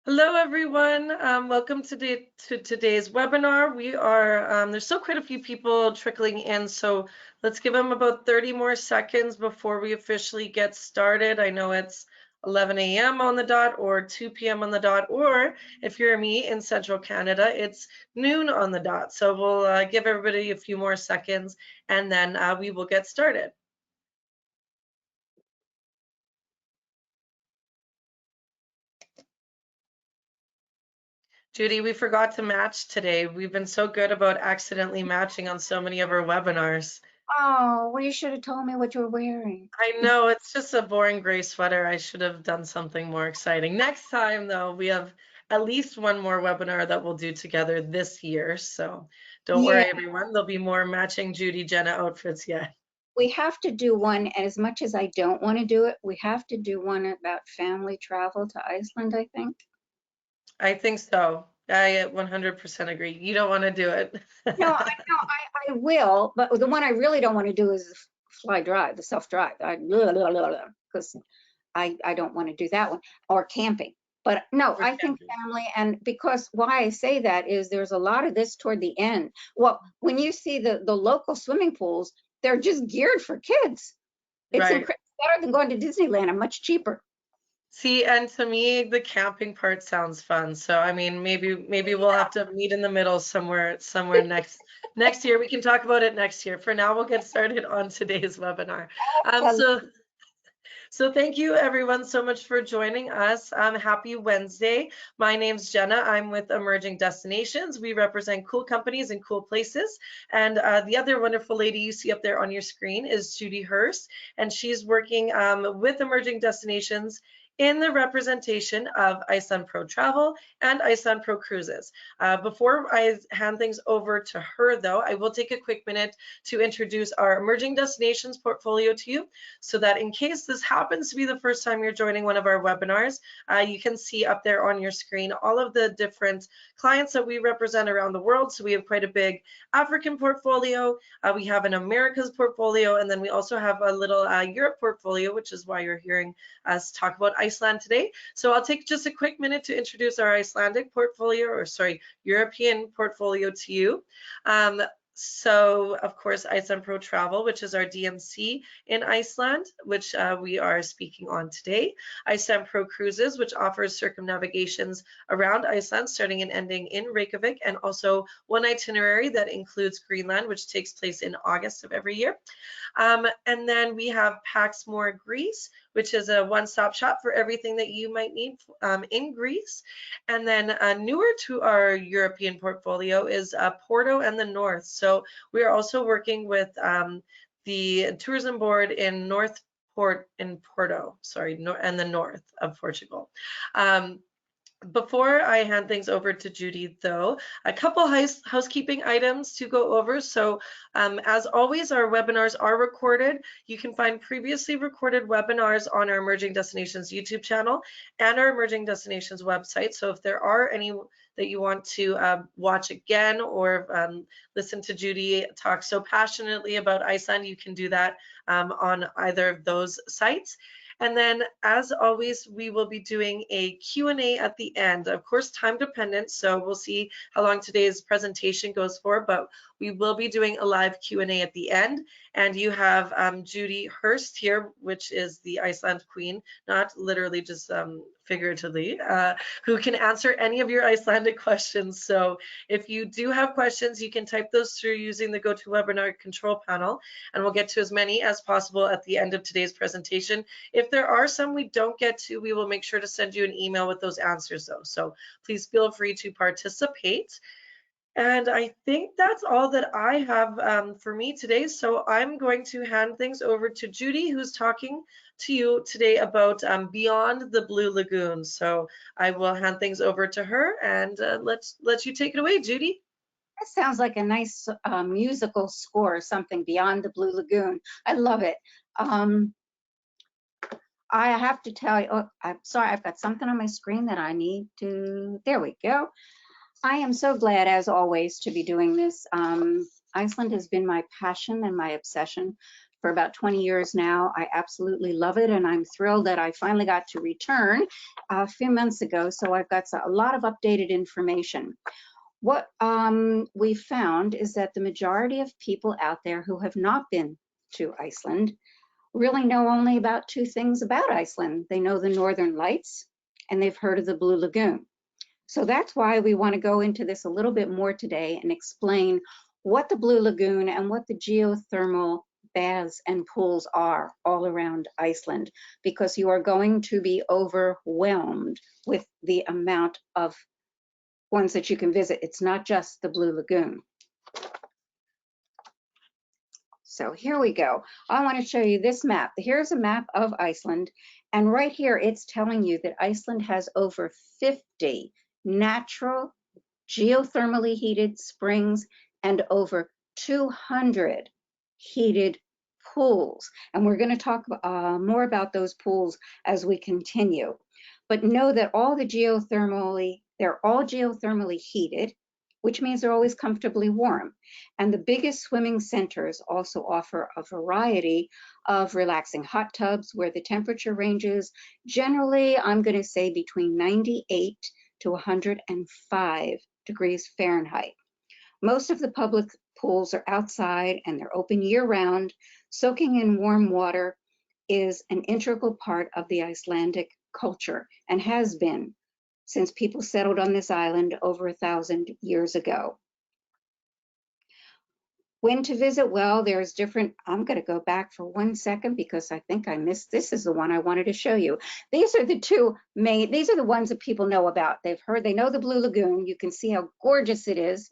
Hello, everyone. Welcome to today's webinar. There's still quite a few people trickling in, so let's give them about 30 more seconds before we officially get started. I know it's 11 a.m. on the dot or 2 p.m. on the dot, or if you're me in Central Canada, it's noon on the dot. So we'll give everybody a few more seconds and then we will get started. Judy, we forgot to match today. We've been so good about accidentally matching on so many of our webinars. Oh, well, you should have told me what you were wearing. I know it's just a boring gray sweater. I should have done something more exciting. Next time, though, we have at least one more webinar that we'll do together this year. So don't Yeah, worry, everyone. There'll be more matching Judy Jenna outfits yet. we have to do one, and as much as I don't want to do it, we have to do one about family travel to Iceland, I think. I think so. I 100% agree. You don't want to do it. No, I will, but the one I really don't want to do is fly drive, the self-drive. Because I don't want to do that one, or camping. But no, Or I think camping. family, and because why I say that is there's a lot of this toward the end. Well, when you see the local swimming pools, they're just geared for kids. It's Right. incredible, better than going to Disneyland and much cheaper. See, and to me, the camping part sounds fun. So, I mean, maybe we'll have to meet in the middle somewhere next year. We can talk about it next year. For now, we'll get started on today's webinar. Um, Yeah. so so thank you everyone so much for joining us. Happy Wednesday. My name's Jenna. I'm with Emerging Destinations. We represent cool companies and cool places. And the other wonderful lady you see up there on your screen is Judy Hurst, and she's working with Emerging Destinations in the representation of Iceland Pro Travel and Iceland Pro Cruises. Before I hand things over to her, though, I will take a quick minute to introduce our Emerging Destinations portfolio to you, so that in case this happens to be the first time you're joining one of our webinars, you can see up there on your screen all of the different clients that we represent around the world. So we have quite a big African portfolio, we have an Americas portfolio, and then we also have a little Europe portfolio, which is why you're hearing us talk about Iceland today. So I'll take just a quick minute to introduce our Icelandic portfolio, or sorry, European portfolio to you. So, of course, Iceland Pro Travel, which is our DMC in Iceland, which we are speaking on today. Iceland Pro Cruises, which offers circumnavigations around Iceland, starting and ending in Reykjavik, and also one itinerary that includes Greenland, which takes place in August of every year. And then we have Paxmore Greece, which is a one-stop shop for everything that you might need in Greece. And then newer to our European portfolio is Porto and the North. So we are also working with the tourism board in Porto, sorry, and the north of Portugal. Before I hand things over to Judy, though, a couple housekeeping items to go over. So as always, our webinars are recorded. You can find previously recorded webinars on our Emerging Destinations YouTube channel and our Emerging Destinations website. So if there are any that you want to watch again, or listen to Judy talk so passionately about Iceland, you can do that on either of those sites. And then, as always, we will be doing a Q&A at the end. Of course, time dependent, so we'll see how long today's presentation goes for, but we will be doing a live Q&A at the end. And you have Judy Hurst here, which is the Iceland Queen, not literally, just figuratively, who can answer any of your Icelandic questions. So if you do have questions, you can type those through using the GoToWebinar control panel, and we'll get to as many as possible at the end of today's presentation. If there are some we don't get to, we will make sure to send you an email with those answers, though. So please feel free to participate. And I think that's all that I have for me today. So I'm going to hand things over to Judy, who's talking to you today about Beyond the Blue Lagoon. So I will hand things over to her, and let you take it away, Judy. That sounds like a nice musical score or something, Beyond the Blue Lagoon. I love it. I have to tell you, oh, I'm sorry, I've got something on my screen that I need to, there we go. I am so glad, as always, to be doing this. Iceland has been my passion and my obsession for about 20 years now. I absolutely love it, and I'm thrilled that I finally got to return a few months ago, so I've got a lot of updated information. What we found is that the majority of people out there who have not been to Iceland really know only about two things about Iceland. They know the Northern Lights, and they've heard of the Blue Lagoon. So that's why we want to go into this a little bit more today and explain what the Blue Lagoon and what the geothermal baths and pools are all around Iceland, because you are going to be overwhelmed with the amount of ones that you can visit. It's not just the Blue Lagoon. So here we go. I want to show you this map. Here's a map of Iceland, and right here it's telling you that Iceland has over 50 natural geothermally heated springs and over 200 heated pools. And we're going to talk more about those pools as we continue. But know that they're all geothermally heated, which means they're always comfortably warm. And the biggest swimming centers also offer a variety of relaxing hot tubs where the temperature ranges generally, I'm going to say, between 98 to 105 degrees Fahrenheit. Most of the public pools are outside and they're open year-round. Soaking in warm water is an integral part of the Icelandic culture and has been since people settled on this island over 1,000 years ago. When to visit? Well, there's different. I'm going to go back for 1 second because I think I missed. This is the one I wanted to show you. These are the two main, these are the ones that people know about. They know the Blue Lagoon. You can see how gorgeous it is.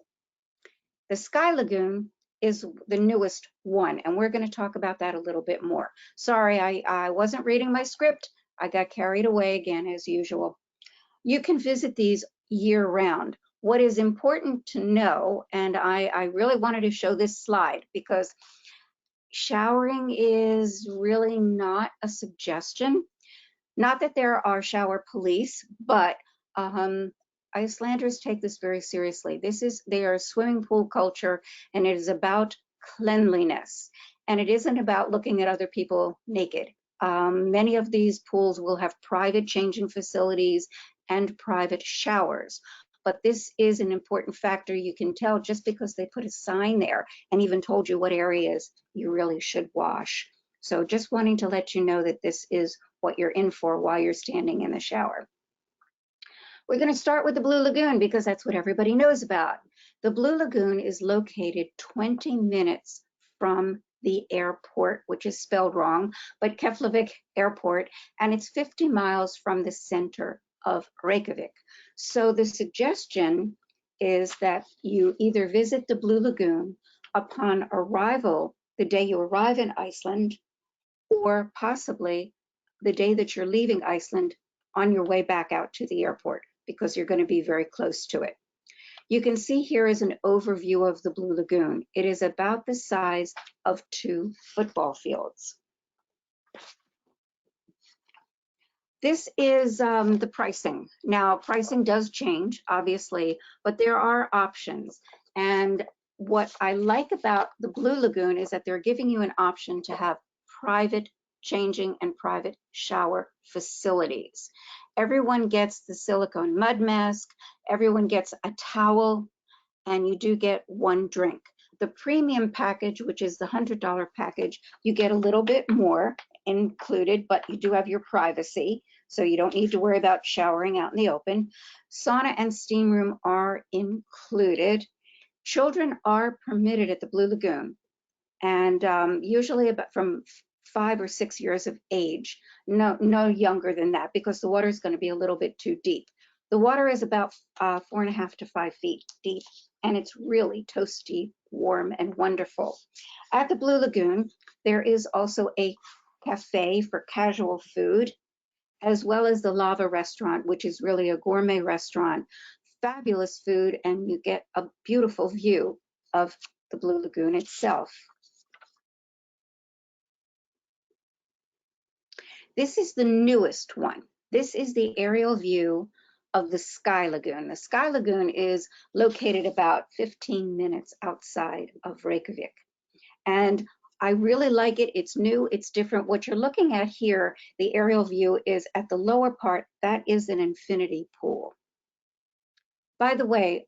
The Sky Lagoon is the newest one, and we're going to talk about that a little bit more. Sorry, I wasn't reading my script. I got carried away again, as usual. You can visit these year-round. What is important to know, and I really wanted to show this slide because showering is really not a suggestion. Not that there are shower police, but Icelanders take this very seriously. They are a swimming pool culture, and it is about cleanliness. And it isn't about looking at other people naked. Many of these pools will have private changing facilities and private showers. But this is an important factor. You can tell just because they put a sign there and even told you what areas you really should wash. So just wanting to let you know that this is what you're in for while you're standing in the shower. We're going to start with the Blue Lagoon because that's what everybody knows about. The Blue Lagoon is located 20 minutes from the airport, which is spelled wrong, but Keflavik Airport, and it's 50 miles from the center of Reykjavik. So the suggestion is that you either visit the Blue Lagoon upon arrival, the day you arrive in Iceland, or possibly the day that you're leaving Iceland on your way back out to the airport, because you're going to be very close to it. You can see here is an overview of the Blue Lagoon. It is about the size of 2 football fields. This is the pricing. Now, pricing does change, obviously, but there are options. And what I like about the Blue Lagoon is that they're giving you an option to have private changing and private shower facilities. Everyone gets the silicone mud mask, everyone gets a towel, and you do get 1 drink. The premium package, which is the $100 package, you get a little bit more included, but you do have your privacy, so you don't need to worry about showering out in the open. Sauna and steam room are included. Children are permitted at the Blue Lagoon, and usually about from 5 or 6 years of age, no younger than that, because the water is going to be a little bit too deep. The water is about 4.5 to 5 feet deep, and it's really toasty, warm, and wonderful. At the Blue Lagoon, there is also a cafe for casual food, as well as the Lava restaurant, which is really a gourmet restaurant. Fabulous food, and you get a beautiful view of the Blue Lagoon itself. This is the newest one. This is the aerial view of the Sky Lagoon. The Sky Lagoon is located about 15 minutes outside of Reykjavik. And I really like it. It's new, it's different. What you're looking at here, the aerial view, is at the lower part. That is an infinity pool. By the way,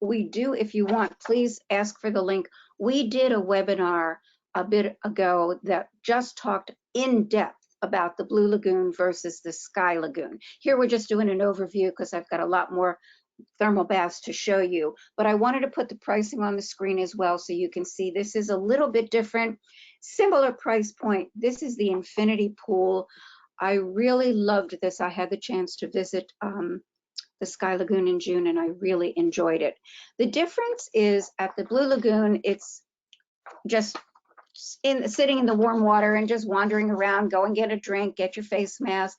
we do, if you want, please ask for the link. We did a webinar a bit ago that just talked in depth about the Blue Lagoon versus the Sky Lagoon. Here we're just doing an overview because I've got a lot more thermal baths to show you, but I wanted to put the pricing on the screen as well so you can see this is a little bit different, similar price point. This is the infinity pool. I really loved this. I had the chance to visit the Sky Lagoon in June and I really enjoyed it. The difference is at the Blue Lagoon, it's just sitting in the warm water and just wandering around, go and get a drink, get your face mask,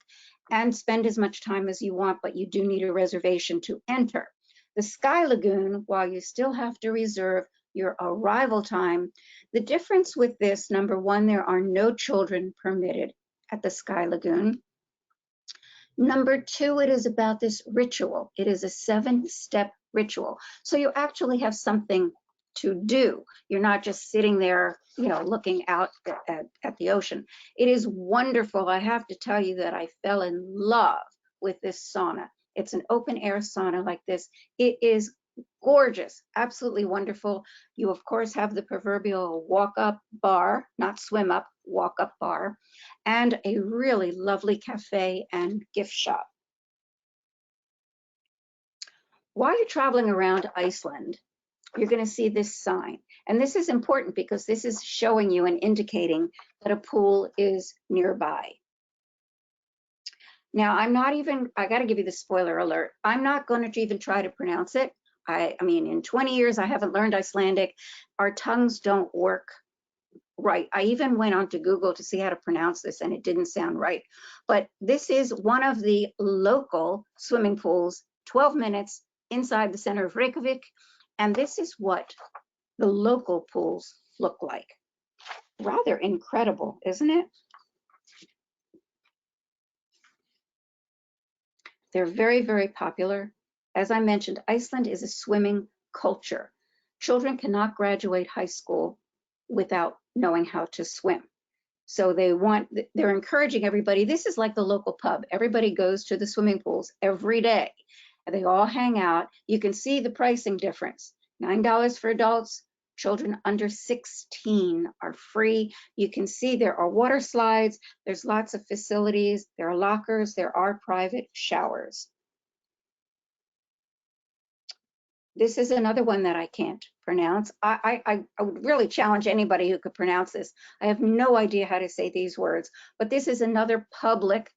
and spend as much time as you want, but you do need a reservation to enter. The Sky Lagoon, while you still have to reserve your arrival time, the difference with this, number one, there are no children permitted at the Sky Lagoon. Number two, it is about this ritual. It is a 7-step ritual. So you actually have something to do. You're not just sitting there, you know, looking out at the ocean. It is wonderful. I have to tell you that I fell in love with this sauna. It's an open air sauna like this. It is gorgeous, absolutely wonderful. You of course have the proverbial walk up bar, not swim up, walk up bar, and a really lovely cafe and gift shop. While you're traveling around Iceland, you're going to see this sign. And this is important because this is showing you and indicating that a pool is nearby. Now, I got to give you the spoiler alert. I'm not going to even try to pronounce it. I mean, in 20 years, I haven't learned Icelandic. Our tongues don't work right. I even went onto Google to see how to pronounce this and it didn't sound right. But this is one of the local swimming pools, 12 minutes inside the center of Reykjavik. And this is what the local pools look like. Rather incredible, isn't it? They're very, very popular. As I mentioned, Iceland is a swimming culture. Children cannot graduate high school without knowing how to swim. So they're encouraging everybody. This is like the local pub. Everybody goes to the swimming pools every day. They all hang out. You can see the pricing difference. $9 for adults. Children under 16 are free. You can see there are water slides. There's lots of facilities. There are lockers. There are private showers. This is another one that I can't pronounce. I would really challenge anybody who could pronounce this. I have no idea how to say these words, but this is another public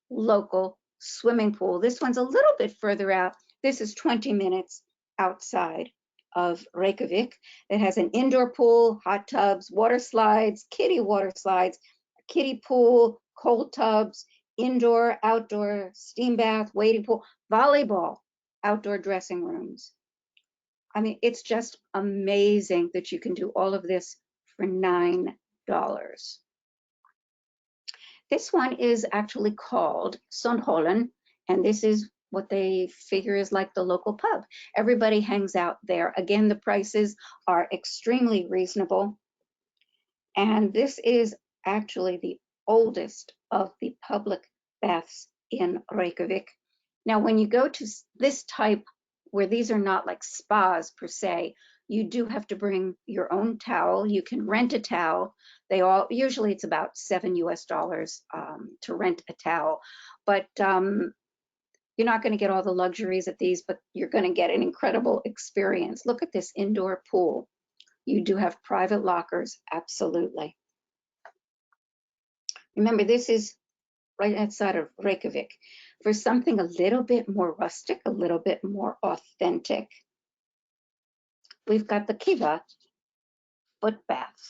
local swimming pool. This one's a little bit further out. This is 20 minutes outside of Reykjavik. It has an indoor pool, hot tubs, water slides, kiddie water slides, kiddie pool, cold tubs, indoor, outdoor, steam bath, wading pool, volleyball, outdoor dressing rooms. I mean, it's just amazing that you can do all of this for $9. This one is actually called Sundholm, and this is what they figure is like the local pub. Everybody hangs out there. Again, the prices are extremely reasonable. And this is actually the oldest of the public baths in Reykjavik. Now, when you go to this type, where these are not like spas per se, you do have to bring your own towel. You can rent a towel. Usually it's about $7 US to rent a towel, but you're not going to get all the luxuries at these, but you're going to get an incredible experience. Look at this indoor pool. You do have private lockers, absolutely. Remember, this is right outside of Reykjavik. For something a little bit more rustic, a little bit more authentic, we've got the Kiva foot baths.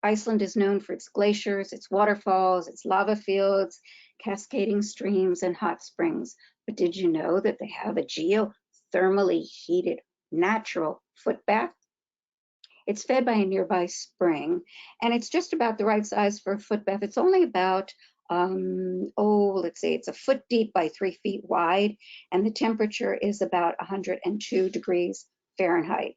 Iceland is known for its glaciers, its waterfalls, its lava fields, cascading streams, and hot springs. But did you know that they have a geothermally heated natural foot bath? It's fed by a nearby spring, and it's just about the right size for a foot bath. It's only about, let's say it's a foot deep by 3 feet wide, and the temperature is about 102 degrees Fahrenheit.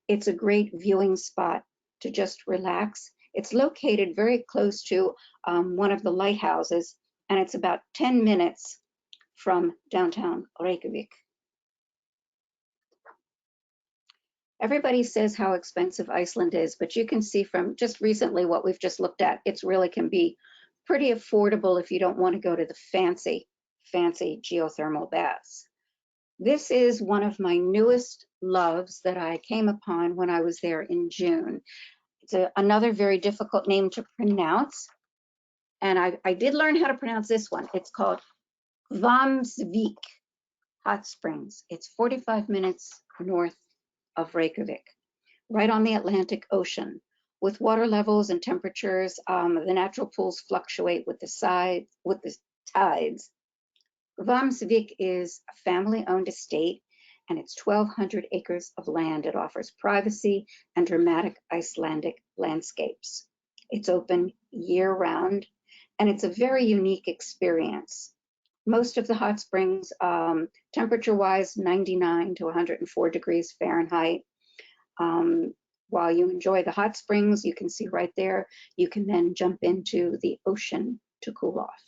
It's a great viewing spot to just relax. It's located very close to one of the lighthouses, and it's about 10 minutes from downtown Reykjavik. Everybody says how expensive Iceland is, but you can see from just recently what we've just looked at, it really can be pretty affordable if you don't want to go to the fancy geothermal baths. This is one of my newest loves that I came upon when I was there in June. It's another very difficult name to pronounce, and I did learn how to pronounce this one. It's called Hvammsvík Hot Springs. It's 45 minutes north of Reykjavik, right on the Atlantic Ocean. With water levels and temperatures, the natural pools fluctuate with the tides. Hvammsvík is a family-owned estate, and it's 1,200 acres of land. It offers privacy and dramatic Icelandic landscapes. It's open year-round, and it's a very unique experience. Most of the hot springs, temperature-wise, 99 to 104 degrees Fahrenheit. While you enjoy the hot springs, you can see right there, you can then jump into the ocean to cool off.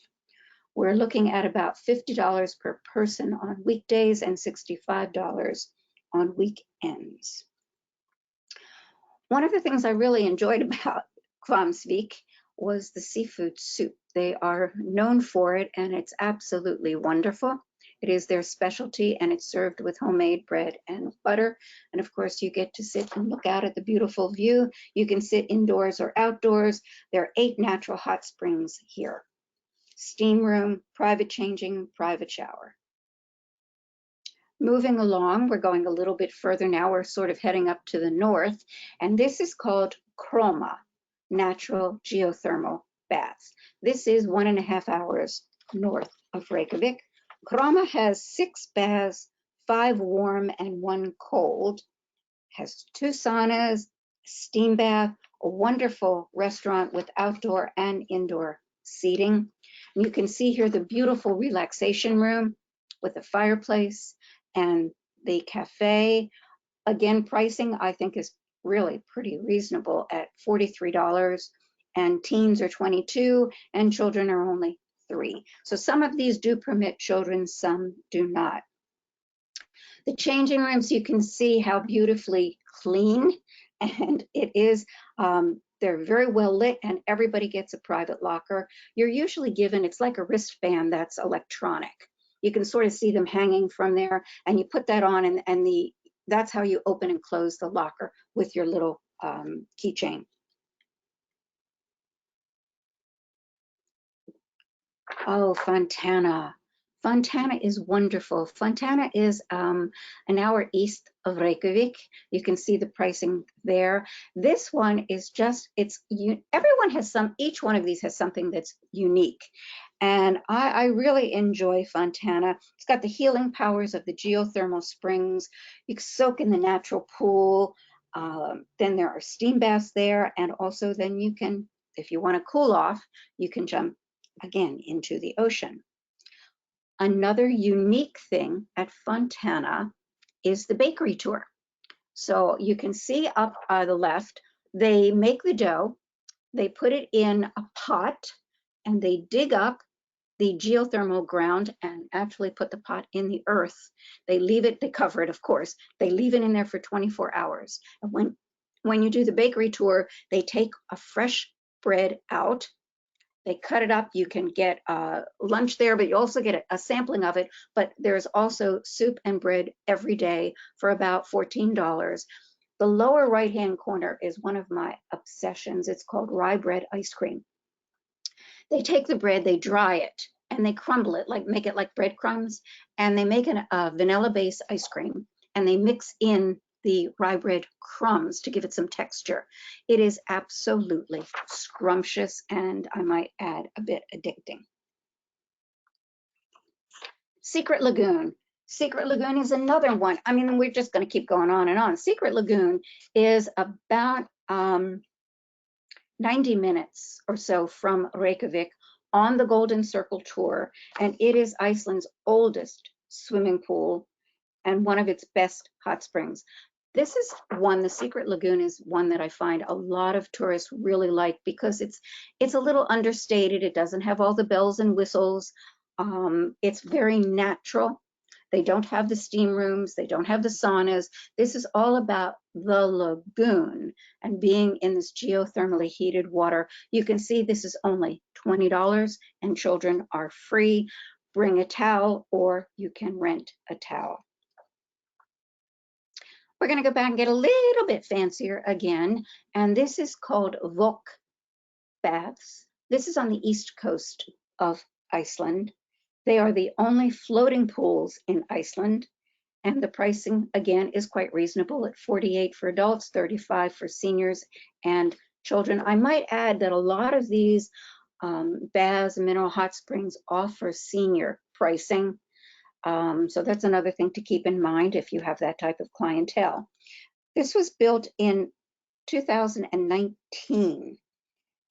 We're looking at about $50 per person on weekdays and $65 on weekends. One of the things I really enjoyed about Hvammsvík was the seafood soup. They are known for it, and it's absolutely wonderful. It is their specialty, and it's served with homemade bread and butter. And of course, you get to sit and look out at the beautiful view. You can sit indoors or outdoors. There are 8 natural hot springs here. Steam room, private changing, private shower. Moving along, we're going a little bit further now. We're sort of heading up to the north, and this is called Kroma, natural geothermal baths. This is 1.5 hours north of Reykjavik. Kroma has 6 baths, 5 warm and 1 cold. Has 2 saunas, steam bath, a wonderful restaurant with outdoor and indoor seating. And you can see here the beautiful relaxation room with a fireplace and the cafe. Again, pricing I think is really pretty reasonable at $43, and teens are 22 and children are only 3. So some of these do permit children, some do not. The changing rooms, you can see how beautifully clean, and it is. They're very well lit, and everybody gets a private locker. You're usually given, it's like a wristband that's electronic. You can sort of see them hanging from there, and you put that on, and that's how you open and close the locker with your little keychain. Oh, Fontana. Fontana is wonderful. Fontana is an hour east of Reykjavik. You can see the pricing there. This one is just, everyone has each one of these has something that's unique. And I really enjoy Fontana. It's got the healing powers of the geothermal springs. You can soak in the natural pool. Then there are steam baths there. And also then you can, if you want to cool off, you can jump again into the ocean. Another unique thing at Fontana is the bakery tour. So you can see up the left, they make the dough, they put it in a pot, and they dig up the geothermal ground and actually put the pot in the earth. They leave it, they cover it, of course. They leave it in there for 24 hours. And when you do the bakery tour, they take a fresh bread out. They cut it up. You can get lunch there, but you also get a sampling of it. But there's also soup and bread every day for about $14. The lower right-hand corner is one of my obsessions. It's called rye bread ice cream. They take the bread, they dry it, and they crumble it, make it like breadcrumbs, and they make a vanilla-based ice cream, and they mix in the rye bread crumbs to give it some texture. It is absolutely scrumptious, and I might add a bit addicting. Secret Lagoon. Secret Lagoon is another one. I mean, we're just going to keep going on and on. Secret Lagoon is about 90 minutes or so from Reykjavik on the Golden Circle Tour, and it is Iceland's oldest swimming pool and one of its best hot springs. This is one, the Secret Lagoon is one that I find a lot of tourists really like because it's a little understated. It doesn't have all the bells and whistles. It's very natural. They don't have the steam rooms. They don't have the saunas. This is all about the lagoon and being in this geothermally heated water. You can see this is only $20 and children are free. Bring a towel or you can rent a towel. We're going to go back and get a little bit fancier again, and this is called Vok baths. This is on the east coast of Iceland. They are the only floating pools in Iceland, and the pricing again is quite reasonable at $48 for adults, $35 for seniors and children. I might add that a lot of these baths and mineral hot springs offer senior pricing. So that's another thing to keep in mind if you have that type of clientele. This was built in 2019,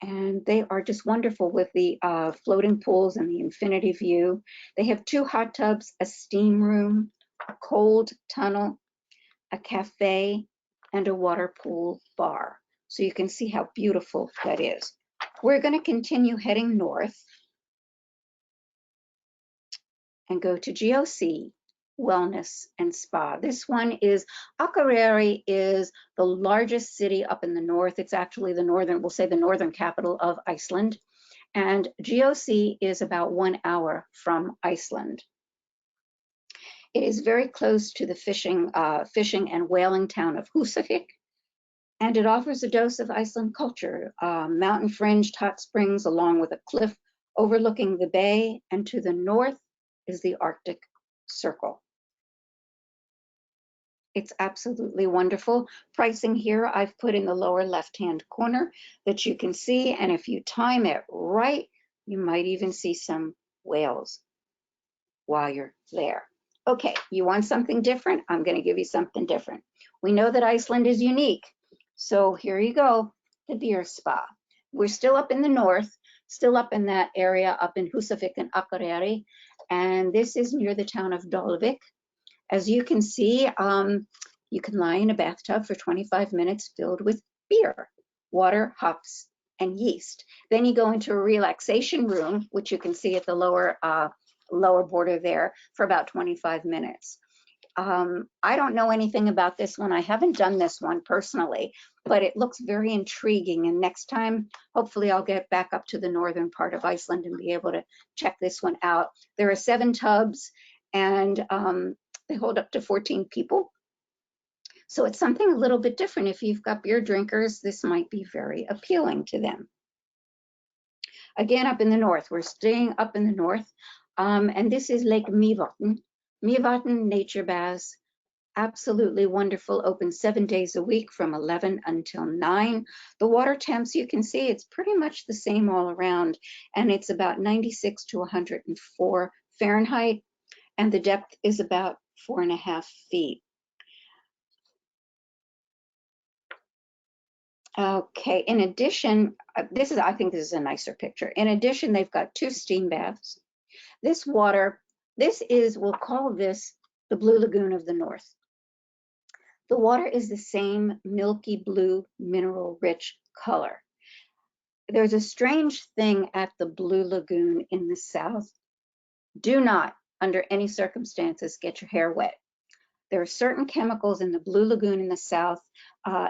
and they are just wonderful with the floating pools and the infinity view. They have 2 hot tubs, a steam room, a cold tunnel, a cafe, and a water pool bar. So you can see how beautiful that is. We're going to continue heading north and go to GOC Wellness and Spa. This one is Akureyri, is the largest city up in the north. It's actually the northern, we'll say the northern capital of Iceland. And GOC is about 1 hour from Iceland. It is very close to the fishing and whaling town of Húsavík, and it offers a dose of Iceland culture. Mountain fringed hot springs along with a cliff overlooking the bay, and to the north is the Arctic Circle. It's absolutely wonderful. Pricing here I've put in the lower left-hand corner that you can see, and if you time it right, you might even see some whales while you're there. Okay, you want something different? I'm going to give you something different. We know that Iceland is unique, so here you go, the beer spa. We're still up in the north, still up in that area up in Húsavík and Akureyri, and this is near the town of Dalvík. As you can see, you can lie in a bathtub for 25 minutes filled with beer, water, hops, and yeast. Then you go into a relaxation room, which you can see at the lower border there, for about 25 minutes. I don't know anything about this one. I haven't done this one personally, but it looks very intriguing. And next time, hopefully I'll get back up to the northern part of Iceland and be able to check this one out. There are 7 tubs, and they hold up to 14 people. So it's something a little bit different. If you've got beer drinkers, this might be very appealing to them. Again, up in the north, we're staying up in the north, and this is Lake Mývatn. Mývatn Nature Baths, absolutely wonderful, open 7 days a week from 11 until 9. The water temps, you can see it's pretty much the same all around, and it's about 96 to 104 Fahrenheit, and the depth is about 4.5 feet. Okay, in addition, I think this is a nicer picture. In addition, they've got 2 steam baths. This water, we'll call this the Blue Lagoon of the North. The water is the same milky blue, mineral-rich color. There's a strange thing at the Blue Lagoon in the south. Do not, under any circumstances, get your hair wet. There are certain chemicals in the Blue Lagoon in the south.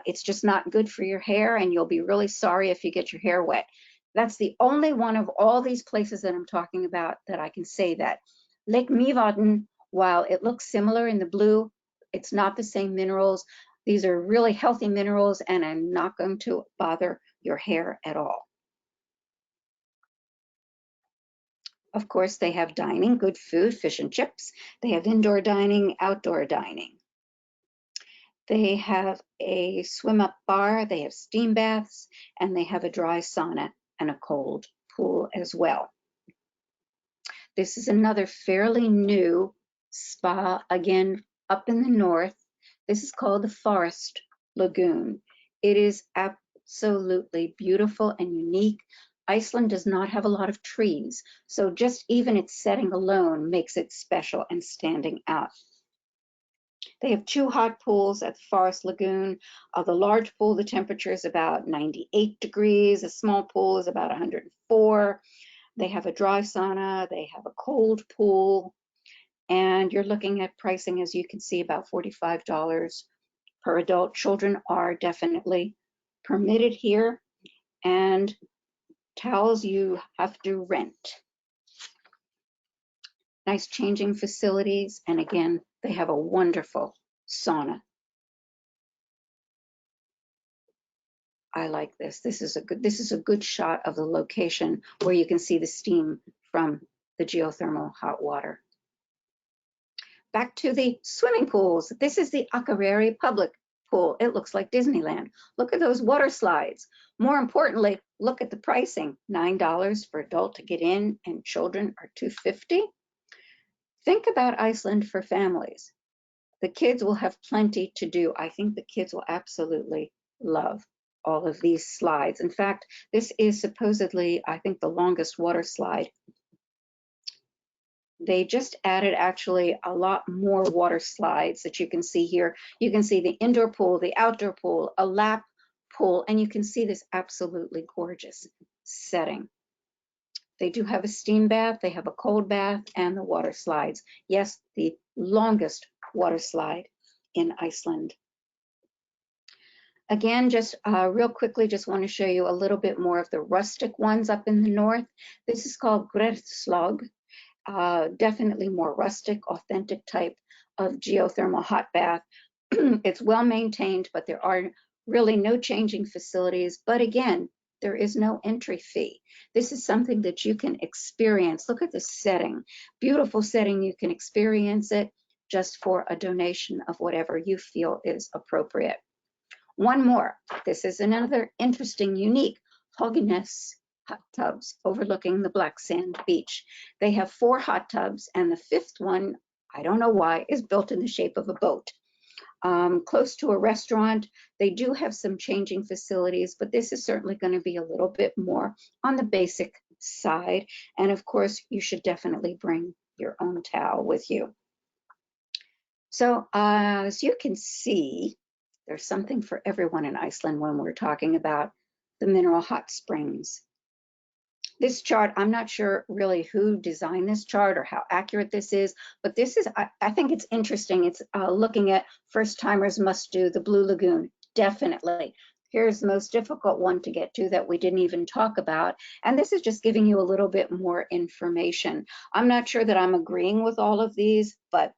It's just not good for your hair, and you'll be really sorry if you get your hair wet. That's the only one of all these places that I'm talking about that I can say that. Lake Mývatn, while it looks similar in the blue, it's not the same minerals. These are really healthy minerals, and I'm not going to bother your hair at all. Of course, they have dining, good food, fish and chips. They have indoor dining, outdoor dining. They have a swim-up bar, they have steam baths, and they have a dry sauna and a cold pool as well. This is another fairly new spa, again, up in the north. This is called the Forest Lagoon. It is absolutely beautiful and unique. Iceland does not have a lot of trees, so just even its setting alone makes it special and standing out. They have 2 hot pools at the Forest Lagoon. The large pool, the temperature is about 98 degrees. A small pool is about 104. They have a dry sauna. They have a cold pool. And you're looking at pricing, as you can see, about $45 per adult. Children are definitely permitted here. And towels you have to rent. Nice changing facilities. And again, they have a wonderful sauna. I like this. This is a good shot of the location where you can see the steam from the geothermal hot water. Back to the swimming pools. This is the Akureyri public pool. It looks like Disneyland. Look at those water slides. More importantly, look at the pricing. $9 for adult to get in, and children are $2.50. Think about Iceland for families. The kids will have plenty to do. I think the kids will absolutely love all of these slides. In fact, this is supposedly, I think, the longest water slide. They just added actually a lot more water slides that you can see here. You can see the indoor pool, the outdoor pool, a lap pool, and you can see this absolutely gorgeous setting. They do have a steam bath, they have a cold bath, and the water slides. Yes, the longest water slide in Iceland. Again, just real quickly, just want to show you a little bit more of the rustic ones up in the north. This is called Gretslag. Definitely more rustic, authentic type of geothermal hot bath. It's well maintained, but there are really no changing facilities. But again, there is no entry fee. This is something that you can experience. Look at the setting, beautiful setting. You can experience it just for a donation of whatever you feel is appropriate. One more. This is another interesting, unique Hogness hot tubs overlooking the black sand beach. They have 4 hot tubs, and the 5th one, I don't know why, is built in the shape of a boat. Close to a restaurant. They do have some changing facilities, but this is certainly going to be a little bit more on the basic side. And of course, you should definitely bring your own towel with you. So as you can see, there's something for everyone in Iceland when we're talking about the mineral hot springs. This chart, I'm not sure really who designed this chart or how accurate this is, but this is, I think it's interesting. It's looking at first timers must do the Blue Lagoon, definitely. Here's the most difficult one to get to that we didn't even talk about. And this is just giving you a little bit more information. I'm not sure that I'm agreeing with all of these, but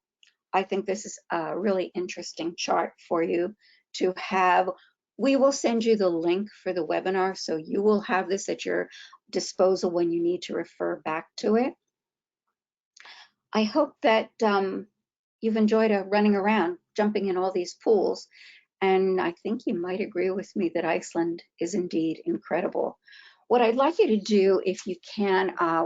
I think this is a really interesting chart for you to have. We will send you the link for the webinar, so you will have this at your disposal when you need to refer back to it. I hope that you've enjoyed running around, jumping in all these pools, and I think you might agree with me that Iceland is indeed incredible. What I'd like you to do, if you can, I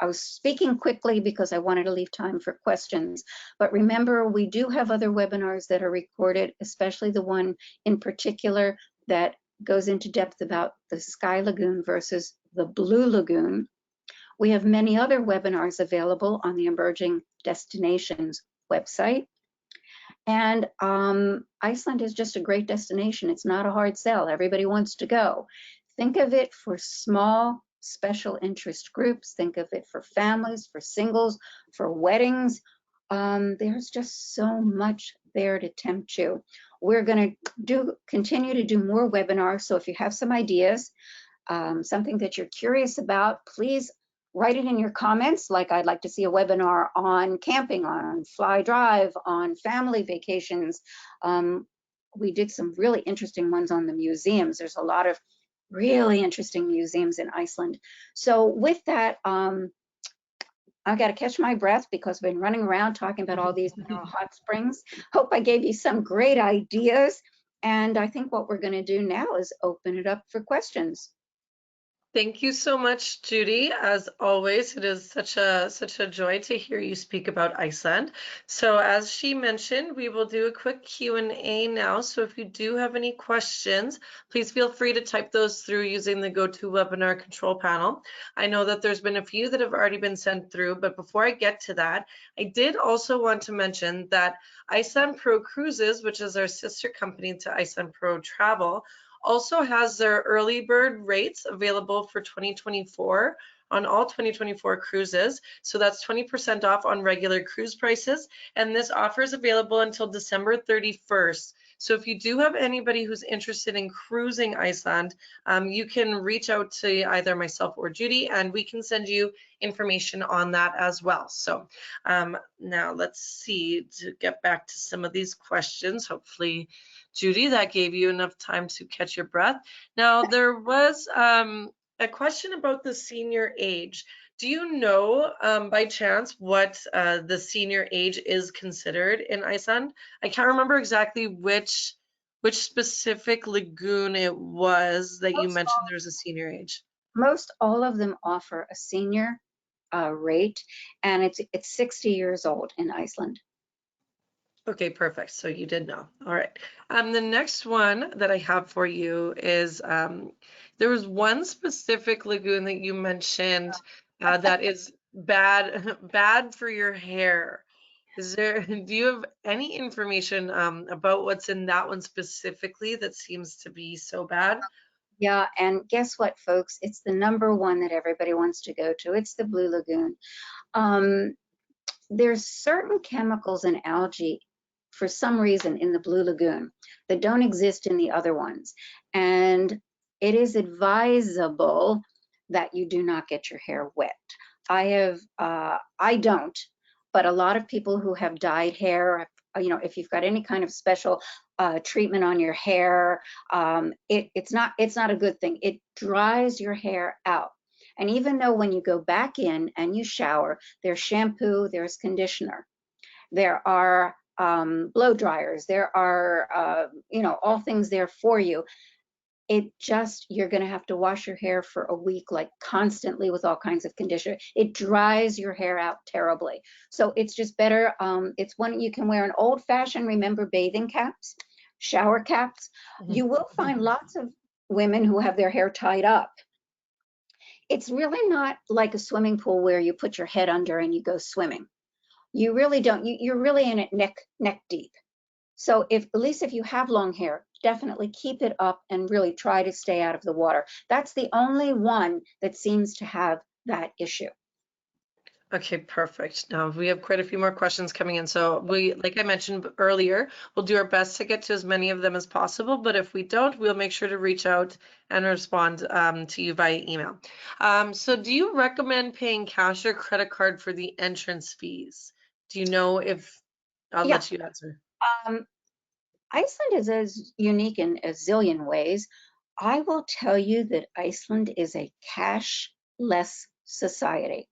was speaking quickly because I wanted to leave time for questions, but remember, we do have other webinars that are recorded, especially the one in particular that goes into depth about the Sky Lagoon versus the Blue Lagoon. We have many other webinars available on the Emerging Destinations website. And Iceland is just a great destination. It's not a hard sell. Everybody wants to go. Think of it for small, special interest groups. Think of it for families, for singles, for weddings. There's just so much there to tempt you. We're going to continue to do more webinars. So if you have some ideas, something that you're curious about, please write it in your comments. Like, I'd like to see a webinar on camping, on fly drive, on family vacations. We did some really interesting ones on the museums. There's a lot of really interesting museums in Iceland. So with that, I've got to catch my breath because I've been running around talking about all these mineral hot springs. Hope I gave you some great ideas. And I think what we're going to do now is open it up for questions. Thank you so much, Judy. As always, it is such a joy to hear you speak about Iceland. So as she mentioned, we will do a quick Q&A now. So if you do have any questions, please feel free to type those through using the GoToWebinar control panel. I know that there's been a few that have already been sent through, but before I get to that, I did also want to mention that Iceland Pro Cruises, which is our sister company to Iceland Pro Travel, also has their early bird rates available for 2024 on all 2024 cruises. So that's 20% off on regular cruise prices. And this offer is available until December 31st. So if you do have anybody who's interested in cruising Iceland, you can reach out to either myself or Judy, and we can send you information on that as well. So now let's see, to get back to some of these questions. Hopefully, Judy, that gave you enough time to catch your breath. Now, there was a question about the senior age. Do you know by chance what the senior age is considered in Iceland? I can't remember exactly which specific lagoon it was that you Most mentioned there's a senior age. most all of them offer a senior rate, and it's 60 years old in Iceland. Okay, perfect. So you did know. All right. The next one that I have for you is there was one specific lagoon that you mentioned that is bad bad for your hair. Is there, do you have any information about what's in that one specifically that seems to be so bad? Yeah, and guess what, folks? It's the number one that everybody wants to go to. It's the Blue Lagoon. Um, there's certain chemicals and algae for some reason in the Blue Lagoon that don't exist in the other ones. And it is advisable that you do not get your hair wet. I don't, but a lot of people who have dyed hair, if you've got any kind of special treatment on your hair, it's not a good thing. It dries your hair out. And even though when you go back in and you shower, there's shampoo, there's conditioner, there are blow dryers, there are, all things there for you. You're going to have to wash your hair for a week, like constantly with all kinds of conditioner. It dries your hair out terribly. So it's just better. It's one you can wear an old fashioned, remember, bathing caps, shower caps. You will find lots of women who have their hair tied up. It's really not like a swimming pool where you put your head under and you go swimming. You really don't. You're really in it neck deep. So at least if you have long hair, definitely keep it up and really try to stay out of the water. That's the only one that seems to have that issue. Okay, perfect. Now we have quite a few more questions coming in. So we, like I mentioned earlier, we'll do our best to get to as many of them as possible. But if we don't, we'll make sure to reach out and respond to you via email. So do you recommend paying cash or credit card for the entrance fees? Do you know if, I'll Yeah, let you answer. um, Iceland is as unique in a zillion ways. I will tell you that Iceland is a cashless society.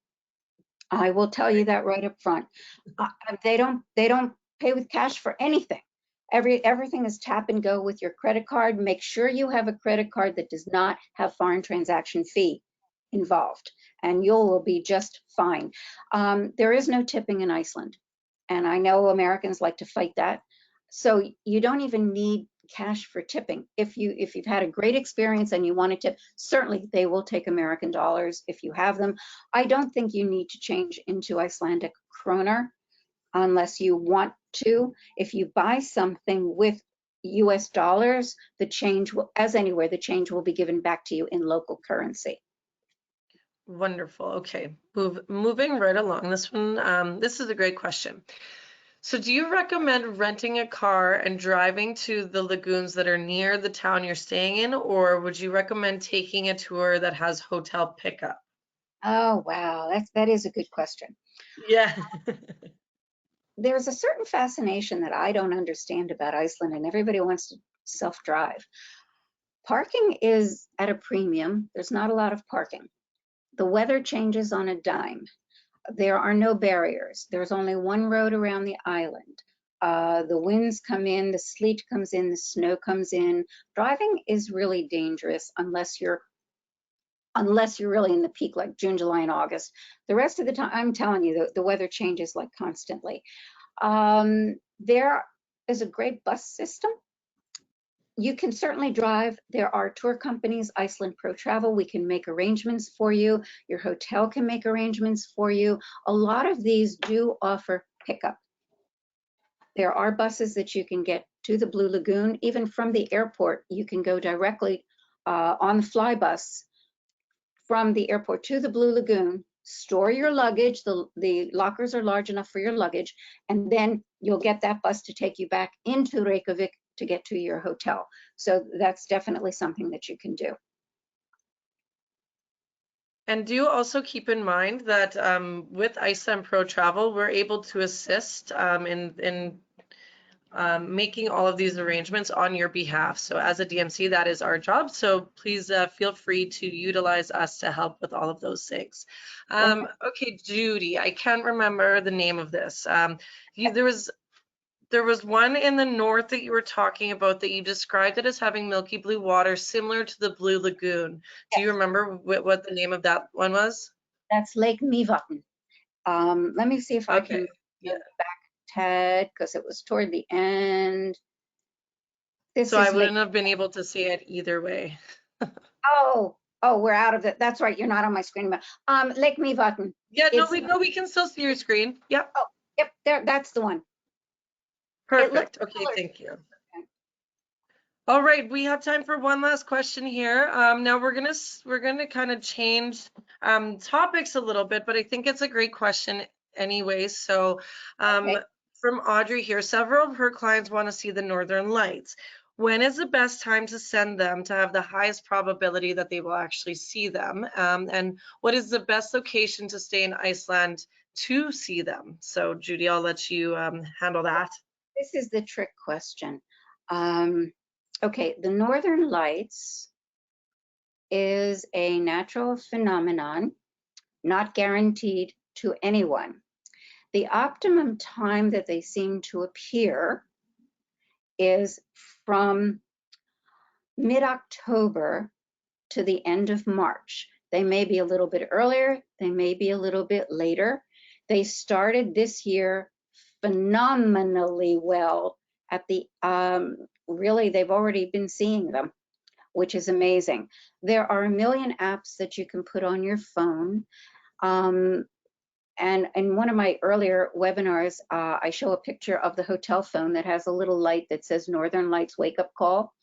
I will tell you that right up front. They don't pay with cash for anything. Everything is tap and go with your credit card. Make sure you have a credit card that does not have foreign transaction fee involved, and you will be just fine. There is no tipping in Iceland, and I know Americans like to fight that. So you don't even need cash for tipping. If you've had a great experience and you want to tip, certainly they will take American dollars if you have them. I don't think you need to change into Icelandic kroner unless you want to. If you buy something with US dollars, the change will, as anywhere, the change will be given back to you in local currency. Wonderful. Okay, moving right along. This one, this is a great question. So do you recommend renting a car and driving to the lagoons that are near the town you're staying in, or would you recommend taking a tour that has hotel pickup? Oh, wow, that is a good question. Yeah. There's a certain fascination that I don't understand about Iceland, and everybody wants to self-drive. Parking is at a premium. There's not a lot of parking. The weather changes on a dime. There are no barriers. There's only one road around the island. The winds come in, the sleet comes in, the snow comes in. Driving is really dangerous unless you're unless you're really in the peak, like June, July, and August. The rest of the time, I'm telling you, the weather changes like constantly. There is a great bus system. You can certainly drive. There are tour companies, Iceland Pro Travel. We can make arrangements for you. Your hotel can make arrangements for you. A lot of these do offer pickup. There are buses that you can get to the Blue Lagoon. Even from the airport, you can go directly on the fly bus from the airport to the Blue Lagoon, store your luggage. The lockers are large enough for your luggage, and then you'll get that bus to take you back into Reykjavik to get to your hotel. So that's definitely something that you can do. And do also keep in mind that with Iceland Pro Travel, we're able to assist in making all of these arrangements on your behalf. So as a DMC, that is our job. So please feel free to utilize us to help with all of those things. Okay, Judy, I can't remember the name of this. There was one in the north that you were talking about that you described it as having milky blue water similar to the Blue Lagoon. Do you remember what the name of that one was? That's Lake Mývatn. Let me see if I can back tag, because it was toward the end. So I wouldn't have been able to see it either way. Oh, we're out of it. That's right. You're not on my screen. Lake Mývatn. Yeah, no, we can still see your screen. Yep. Oh, yep. There, that's the one. Perfect. Okay, thank you. All right, we have time for one last question here. Now we're gonna kind of change topics a little bit, but I think it's a great question anyway. So from Audrey here, several of her clients want to see the Northern Lights. When is the best time to send them to have the highest probability that they will actually see them? And what is the best location to stay in Iceland to see them? So Judy, I'll let you handle that. This is the trick question. Okay, the Northern Lights is a natural phenomenon, not guaranteed to anyone. The optimum time that they seem to appear is from mid-October to the end of March. They may be a little bit earlier, they may be a little bit later. They started this year phenomenally well at the, really, they've already been seeing them, which is amazing. There are a million apps that you can put on your phone. And in one of my earlier webinars, I show a picture of the hotel phone that has a little light that says Northern Lights wake up call,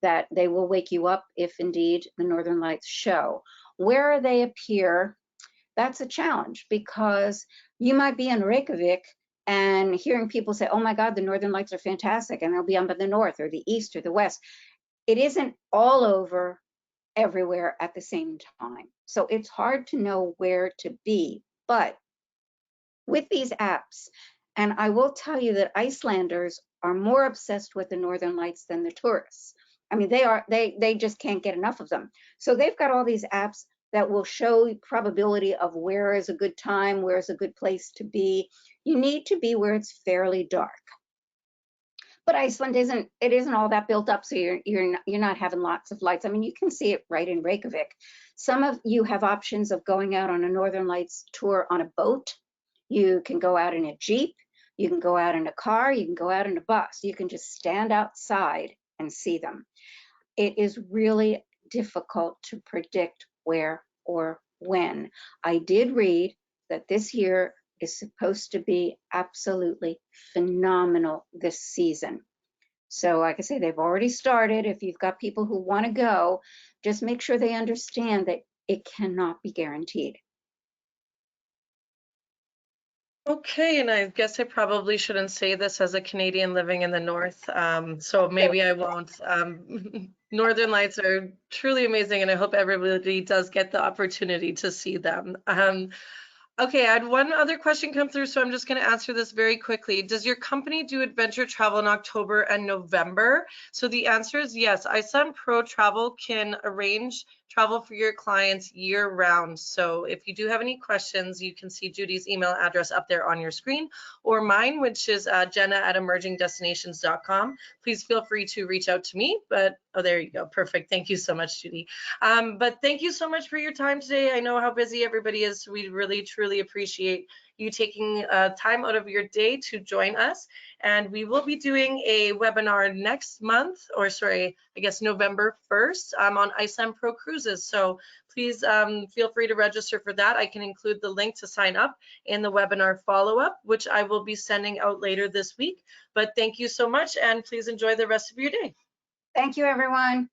that they will wake you up if indeed the Northern Lights show. Where they appear, that's a challenge, because you might be in Reykjavik and hearing people say, oh my God, the Northern Lights are fantastic, and they'll be up in the north or the east or the west. It isn't all over everywhere at the same time. So it's hard to know where to be. But with these apps, and I will tell you that Icelanders are more obsessed with the Northern Lights than the tourists. I mean, they just can't get enough of them. So they've got all these apps that will show probability of where is a good time, where is a good place to be. You need to be where it's fairly dark. But Iceland isn't all that built up, so you're not having lots of lights. I mean, you can see it right in Reykjavik. Some of you have options of going out on a Northern Lights tour on a boat. You can go out in a Jeep, you can go out in a car, you can go out in a bus. You can just stand outside and see them. It is really difficult to predict where or when. I did read that this year is supposed to be absolutely phenomenal this season. So like I say, they've already started. If you've got people who want to go, just make sure they understand that it cannot be guaranteed. Okay, and I guess I probably shouldn't say this as a Canadian living in the north, so maybe I won't. Northern Lights are truly amazing, and I hope everybody does get the opportunity to see them. Okay, I had one other question come through, so I'm just going to answer this very quickly. Does your company do adventure travel in October and November? So the answer is yes. Iceland Pro Travel can arrange travel for your clients year round. So if you do have any questions, you can see Judy's email address up there on your screen, or mine, which is jenna@emergingdestinations.com. Please feel free to reach out to me. But oh, there you go. Perfect. Thank you so much, Judy. But thank you so much for your time today. I know how busy everybody is, so we really, truly appreciate you taking time out of your day to join us. And we will be doing a webinar next month, or sorry, I guess November 1st on Iceland Pro Cruises. So please feel free to register for that. I can include the link to sign up in the webinar follow-up, which I will be sending out later this week. But thank you so much, and please enjoy the rest of your day. Thank you, everyone.